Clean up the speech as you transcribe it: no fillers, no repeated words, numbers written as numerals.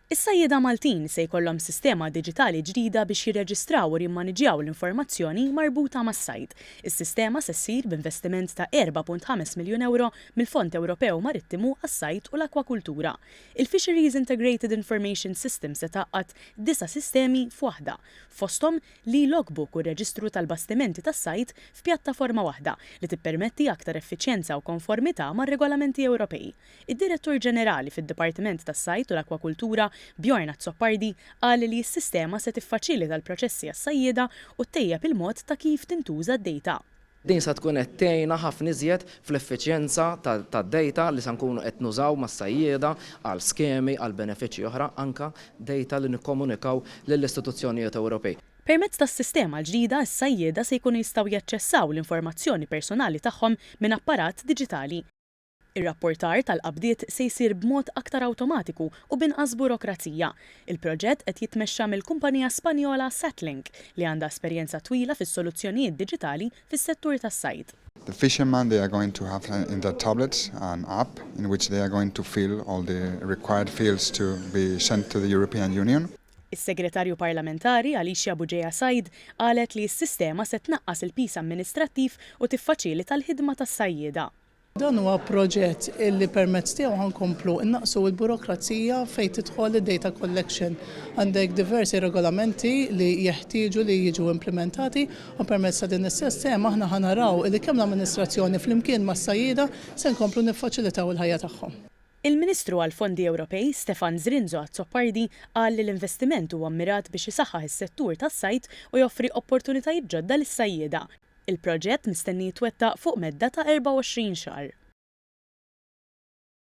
Is-sajjieda Maltin se jkollhom sistema diġitali ġdida biex jirreġistraw u jimmaniġġjaw l-informazzjoni marbuta mas-sajd. Is-sistema se ssir b'investiment ta' 4.5 miljun euro mill-Fond Ewropew Marittimu għas-sajd u l-akwakultura. Il-Fisheries Integrated Information System se taqqat 9 sistemi f'waħda, fosthom li logbook u reġistru tal-bastimenti tas-sajd f'pjattaforma waħda li tippermetti aktar effiċjenza u konformità mar-regolamenti Ewropej. Id-Direttur Ġenerali fid-Dipartiment tas-Sajd u l-Akwakultura Bjorn Azzoppardi qal li s-sistema se tiffaċilita l-proċessi għas-sajjieda u ttejjeb il-mod ta' kif tintuża d-dejta. Din se tkun qed tgħinna ħafna iżjed fl-effiċjenza tad-dejta li se nkunu qed nużaw mas-sajjieda għal skemi għal benefiċċji oħra anke dejta li nikkomunikaw lill-istituzzjonijiet Ewropej. Permezz tas-sistema l-ġdida s-sajjieda se jkunu jistgħu jaċċessaw l-informazzjoni personali tagħhom minn apparat diġitali. Ir-rapportar tal-qabdiet se jsir b'mod aktar awtomatiku u b'inqas burokrazija. Il-proġett qed jitmexxa mill-kumpanija Spanjola Satlink li għandha esperjenza twila fis-soluzzjonijiet diġitali fis-settur tas-sajd. The fishermen, they are going to have in their tablets an app in which they are going to fill all the required fields to be sent to the European Union. Is-Segretarju Parlamentari Alicia Buġeja Sajd qalet li s-sistema se tnaqqas il-pis amministrattiv u tiffaċilita l-ħidma tas-sajjieda. Dan huwa proġett illi permezz tiegħu ħankomplu innaqsu l-burokrazija fejn tidħol id-data collection. Għandek diversi regolamenti li jeħtieġu li jiġu implementati u permezz ta' din is-sistema aħna ħanaraw li kemm l-amministrazzjoni flimkien mas-sajjieda se nkomplu niffaċilitaw il-ħajja tagħhom. Il-Ministru għall-Fondi Ewropej Stefan Zrinzo Azzoppardi qal li l-investiment huwa mmirat biex isaħħaħ is-settur tas-sajd u joffri opportunitajiet ġodda lis-sajjieda. Il-proġett mistenni jitwettaq fuq medda ta' 24 xahar.